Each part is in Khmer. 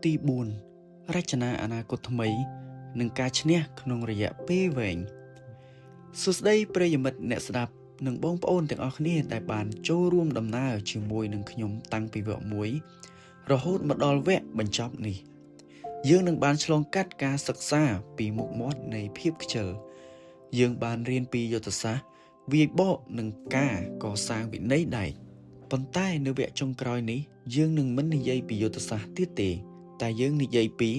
ទី4រចនាអនាគតថ្មីនិងការឈ្នះក្នុងរយៈពេលវែងសួស្តីប្រិយមិត្តអ្នកស្ដាប់និងបងប្អូនទាំងអស់គ្នាដែលបានចូលរួមដំណើរជាមួយនឹងខ្ញុំតាំងពីវគ្គ1រហូតមកដល់វគ្គបញ្ចប់នេះយើងនឹងបានឆ្លងកាត់ការសិក្សាពីមុខមាត់នៃភាពខ្ជិលយើងបានរៀនពីយុទ្ធសាស្ត្រវាយបកនិងការកសាងវិន័យដែកប៉ុន្តែនៅវគ្គចុងក្រោយនេះយើងនឹងមិននិយាយពីយុទ្ធសាស្ត្រទៀតទេតែយើងនិយាយពី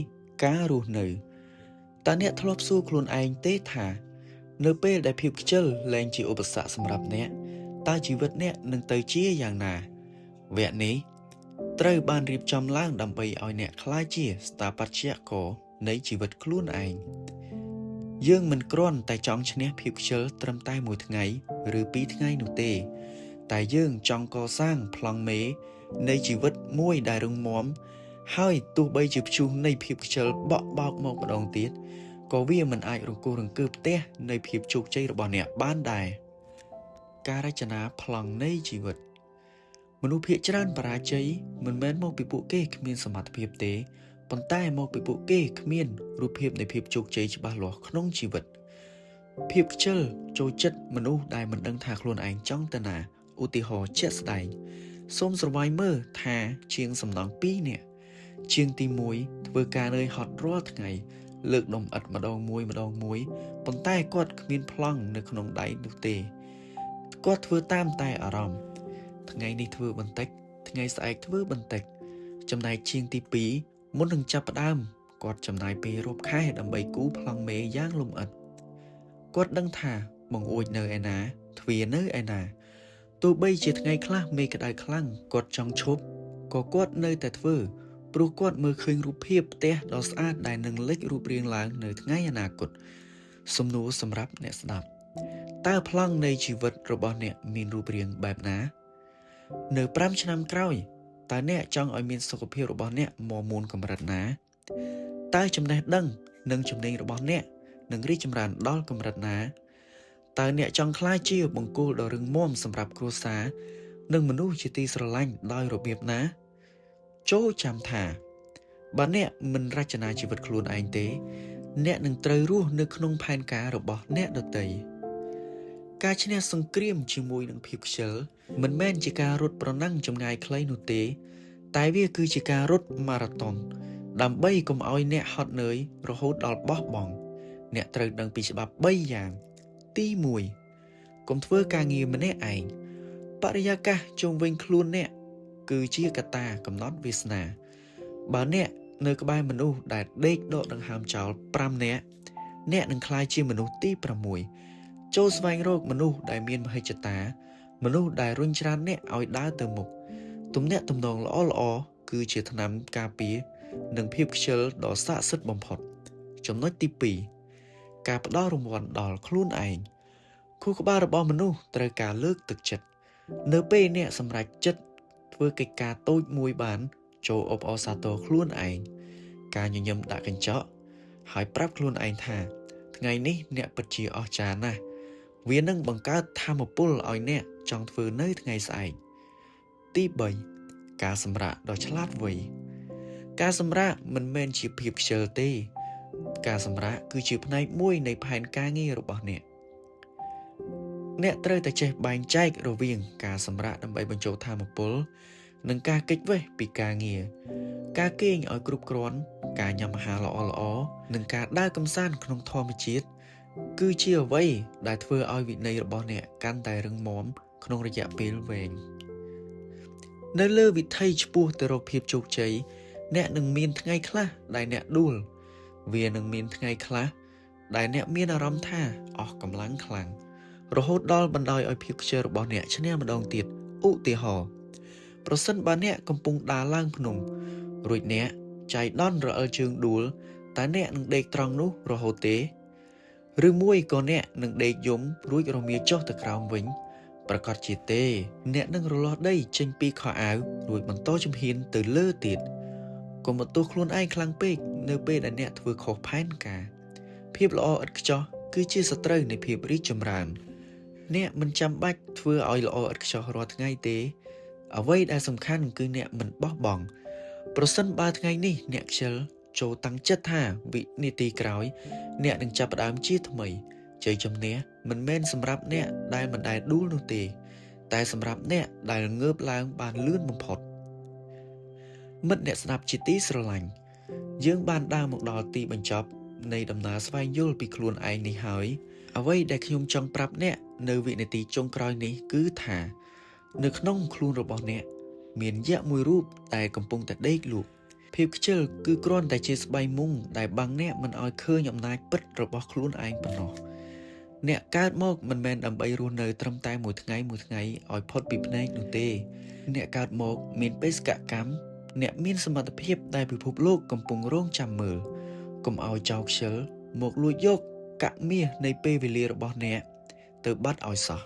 ការរស់នៅតើអ្នកធ្លាប់សួរខ្លួនឯងទេថានៅពេលដែលភាពខ្ជិលលែងជាឧបសគ្គសម្រាប់អ្នកតើជីវិតអ្នកនឹងទៅជាយ៉ាងណាវគ្គនេះត្រូវបានរៀបចំឡើងដើម្បីឲ្យអ្នកក្លាយជាស្ថាបត្យករនៃជីវិតខ្លួនឯងយើងមិនគ្រាន់តែចង់ឈ្នះភាពខ្ជិលត្រឹមតែមួយថ្ងៃឬ2ថ្ងៃនោះទេតែយើងចង់កសាងប្លង់មេនៃជីវិតមួយដែលរឹងមាំហើយទោះបីជាព្យុះនៃភាពខ្ជិលបក់បោកមកម្ដងទៀតក៏វាមិនអាចរង្គោះរង្គើផ្ទះនៃភាពជោគជ័យរបស់អ្នកបានដែរការរចនាប្លង់នៃជីវិតមនុស្សភាគច្រើនបរាជ័យមិនមែនមកពីពួកគេគ្មានសមត្ថភាពទេប៉ុន្តែមកពីពួកគេគ្មានរូបភាពនៃភាពជោគជ័យច្បាស់លាស់ក្នុងជីវិតភាពខ្ជិលចូលចិត្តមនុស្សដែលមិនដឹងថាខ្លួនឯងចង់ទៅណាឧទាហរណ៍ជាក់ស្ដែងសូមស្រវាយមើលថាជាងសំណង់2នាក់ជាងទី1ធ្វើការនឿយហត់រាល់ថ្ងៃលើកដុំឥដ្ឋម្ដងមួយប៉ុន្តែគាត់គ្មានប្លង់នៅក្នុងដៃនោះទេគាត់ធ្វើតាមតែអារម្មណ៍ថ្ងៃនេះធ្វើបន្តិចថ្ងៃស្អែកធ្វើបន្តិចចំណែកជាងទី2មុននឹងចាប់ផ្ដើមគាត់ចំណាយពេលរាប់ខែដើម្បីគូរប្លង់មេយ៉ាងលម្អិតគាត់ដឹងថាបង្អួចនៅឯណាទ្វារនៅឯណាទោះបីជាថ្ងៃខ្លះមេក្តៅខ្លាំងគាត់ចង់ឈប់ក៏គាត់នៅតែធ្វើព្រោះគាត់មើលឃើញរូបភាពផ្ទះដ៏ស្អាតដែលនឹងលេចរូបរាងឡើងនៅថ្ងៃអនាគតសំណួរសម្រាប់អ្នកស្ដាប់តើប្លង់នៃជីវិតរបស់អ្នកមានរូបរាងបែបណានៅ5ឆ្នាំក្រោយតើអ្នកចង់ឲ្យមានសុខភាពរបស់អ្នកមាំមួនកម្រិតណាតើចំណេះដឹងនិងជំនាញរបស់អ្នកនឹងរីកចម្រើនដល់កម្រិតណាតើអ្នកចង់ក្លាយជាបង្គោលដ៏រឹងមាំសម្រាប់គ្រួសារនិងមនុស្សជាទីស្រឡាញ់ដោយរបៀបណាចូលចាំថាបើអ្នកមិនរចនាជីវិតខ្លួនឯងទេអ្នកនឹងត្រូវរស់នៅក្នុងផែនការរបស់អ្នកដទៃការឈ្នះសង្គ្រាមជាមួយនឹងភាពខ្ជិលមិនមែនជាការរត់ប្រណាំងចម្ងាយខ្លីនោះទេតែវាគឺជាការរត់ម៉ារ៉ាតុនដើម្បីកុំឲ្យអ្នកហត់នឿយរហូតដល់បោះបង់អ្នកត្រូវដឹងពីច្បាប់3យ៉ាងទី1កុំធ្វើការងារម្នាក់ឯងបរិយាកាសជុំវិញខ្លួនអ្នកគឺជាកត្តាកំណត់វាសនាបើអ្នកនៅក្បែរមនុស្សដែលដេកដកដង្ហើមចោល5នាក់អ្នកនឹងក្លាយជាមនុស្សទី6ចូលស្វែងរកមនុស្សដែលមានមហិច្ឆតាមនុស្សដែលរុញច្រានអ្នកឲ្យដើរទៅមុខទំនាក់ទំនងល្អៗគឺជាថ្នាំការពារនិងភាពខ្ជិលដ៏ស័ក្តិសិទ្ធិបំផុតចំណុចទី2ការផ្ដល់រង្វាន់ដល់ខ្លួនឯងខួរក្បាលរបស់មនុស្សត្រូវការលើកទឹកចិត្តនៅពេលអ្នកសម្រេចចិត្តធ្វើកិច្ចការតូចមួយបានចូលអបអរសាទរខ្លួនឯងការញញឹមដាក់កញ្ចក់ហើយប្រាប់ខ្លួនឯងថាថ្ងៃនេះអ្នកពិតជាអស្ចារ្យណាស់វានឹងបង្កើតថាមពលឲ្យអ្នកចង់ធ្វើនៅថ្ងៃស្អែកទី3ការសម្រាកដ៏ឆ្លាតវៃការសម្រាកមិនមែនជាភាពខ្ជិលទេការសម្រាកគឺជាផ្នែកមួយនៃផែនការងាររបស់អ្នកត្រូវតែចេះបែងចែករវាងការសម្រាកដើម្បីបញ្ចូលថាមពលនិងការគេចវេះពីការងារការគេងឲ្យគ្រប់គ្រាន់ការញ៉ាំអាហារល្អៗនិងការដើរកម្សាន្តក្នុងធម្មជាតិគឺជាអ្វីដែលធ្វើឲ្យវិន័យរបស់អ្នកកាន់តែរឹងមាំក្នុងរយៈពេលវែងនៅលើវិថីឆ្ពោះទៅរកភាពជោគជ័យអ្នកនឹងមានថ្ងៃខ្លះដែលអ្នកដួលវានឹងមានថ្ងៃខ្លះដែលអ្នកមានអារម្មណ៍ថាអស់កម្លាំងខ្លាំងរហូតដល់បណ្ដោយឲ្យភាពខ្ជិលរបស់អ្នកឈ្នះម្ដងទៀតឧទាហរណ៍ប្រសិនបើអ្នកកំពុងដើរឡើងភ្នំរួចអ្នកចៃដន្យរអិលជើងដួលតើអ្នកនឹងដេកត្រង់នោះរហូតទេឬមួយក៏អ្នកនឹងដេកយំរួចរមៀលចុះទៅក្រោមវិញប្រកាសជាទេអ្នកនឹងរលាស់ដីចេញពីខោអាវរួចបន្តជំហានទៅលើទៀតកុំបន្ទោសខ្លួនឯងខ្លាំងពេកនៅពេលដែលអ្នកធ្វើខុសផែនការភាពល្អឥតខ្ចោះគឺជាសត្រូវនៃភាពរីកចម្រើនអ្នកមិនចាំបាច់ធ្វើឲ្យល្អឥតខ្ចោះរាល់ថ្ងៃទេអ្វីដែលសំខាន់គឺអ្នកមិនបោះបង់ ប្រសិនបើថ្ងៃនេះអ្នកខ្ជិលចូលតាំងចិត្តថាវិនាទីក្រោយអ្នកនឹងចាប់ផ្ដើមជាថ្មីជ័យជំនះមិនមែនសម្រាប់អ្នកដែលមិនដែលដួលនោះទេតែសម្រាប់អ្នកដែលងើបឡើងបានលឿនបំផុតមិត្តអ្នកស្ដាប់ជាទីស្រឡាញ់យើងបានដើរមកដល់ទីបញ្ចប់នៃដំណើរស្វែងយល់ពីខ្លួនឯងនេះហើយអ្វីដែលខ្ញុំចង់ប្រាប់អ្នកនៅវិនាទីចុងក្រោយនេះគឺថានៅក្នុងខ្លួនរបស់អ្នកមានយក្សមួយរូបដែលកំពុងតែដេកលក់ភាពខ្ជិលគឺគ្រាន់តែជាស្បៃមុងដែលបាំងអ្នកមិនឲ្យឃើញអំណាចពិតរបស់ខ្លួនឯងប៉ុណ្ណោះអ្នកកើតមកមិនមែនដើម្បីរស់នៅត្រឹមតែមួយថ្ងៃឲ្យផុតពីភ្នែកនោះទេអ្នកកើតមកមានបេសកកម្មអ្នកមានសមត្ថភាពដែលពិភពលោកកំពុងរងចាំមើលកុំឲ្យចោលខ្ជិលមកលួចយកកាក់មាសនៃពេលវេលារបស់អ្នកទៅបាត់ឲ្យសោះ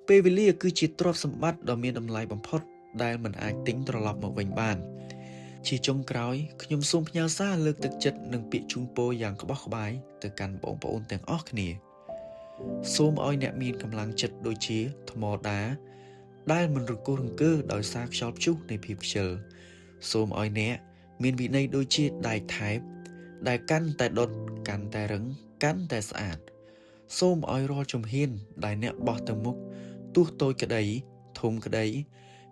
ពេលវេលាគឺជាទ្រព្យសម្បត្តិដ៏មានតម្លៃបំផុតដែលមិនអាចទិញត្រឡប់មកវិញបានជាចុងក្រោយខ្ញុំសូមផ្ញើសារលើកទឹកចិត្តនិងពាក្យជូនពរយ៉ាងក្បោះក្បាយទៅកាន់បងប្អូនទាំងអស់គ្នាសូមឲ្យអ្នកមានកម្លាំងចិត្តដូចជាថ្មដាដែលមិនរង្គោះរង្គើដោយសារខ្យល់ព្យុះនៃភាពខ្ជិលសូមឲ្យអ្នកមានវិន័យដូចជាដែកថែបដែលកាន់តែដុតកាន់តែរឹងកាន់តែស្អាតសូមឲ្យរាល់ជំហានដែលអ្នកបោះទៅមុខទោះតូចក្តីធំក្តី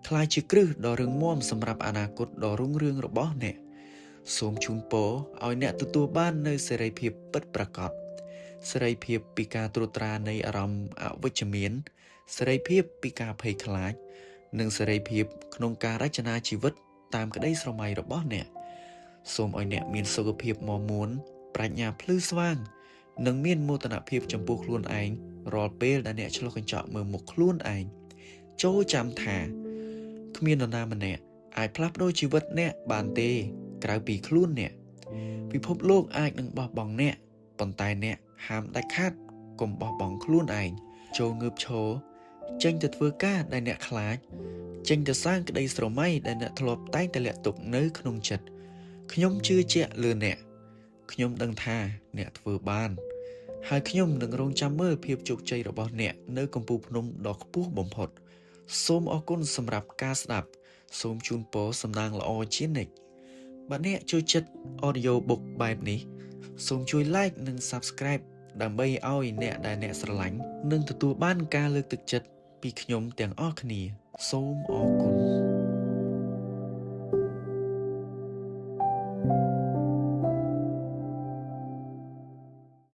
ក្លាយជាគ្រឹះដ៏រឹងមាំសម្រាប់អនាគតដ៏រុងរឿងរបស់អ្នកសូមជូនពរឲ្យអ្នកទទួលបាននូវសេរីភាពពិតប្រាកដសេរីភាពពីការត្រួតត្រានៃអារម្មណ៍អវិជ្ជមានសេរីភាពពីការភ័យខ្លាចនិងសេរីភាពក្នុងការរចនាជីវិតតាមក្តីស្រមៃរបស់អ្នកសូមឲ្យអ្នកមានសុខភាពមាំមួនប្រាជ្ញាភ្លឺស្វាងនិងមានមោទនភាពចំពោះខ្លួនឯងរាល់ពេលដែលអ្នកឆ្លុះកញ្ចក់មើលមុខខ្លួនឯងចូលចាំថាគ្មាននរណាម្នាក់អាចផ្លាស់ប្ដូរជីវិតអ្នកបានទេក្រៅពីខ្លួនអ្នកពិភពលោកអាចនឹងបោះបង់អ្នកប៉ុន្តែអ្នកហាមដាច់ខាតកុំបោះបង់ខ្លួនឯងចូលងើបឈរចេញទៅធ្វើការដែលអ្នកខ្លាចចេញទៅសាងក្តីស្រមៃដែលអ្នកធ្លាប់តែងតែលាក់ទុកនៅក្នុងចិត្តខ្ញុំជឿជាក់លើអ្នកខ្ញុំដឹងថាអ្នកធ្វើបានហើយខ្ញុំនឹងរងចាំមើលភាពជោគជ័យរបស់អ្នកនៅកំពូលភ្នំដ៏ខ្ពស់បំផុតសូមអរគុណសម្រាប់ការស្ដាប់សូមជូនពរសំណាងល្អជានិច្ចបើអ្នកចូលចិត្ត audio book បែបនេះសូមជួយ like និង subscribe ដើម្បីឲ្យអ្នកដែលអ្នកស្រឡាញ់នឹងទទួលបានការលើកទឹកចិត្តពីខ្ញុំទាំងអស់គ្នាសូមអរគុណ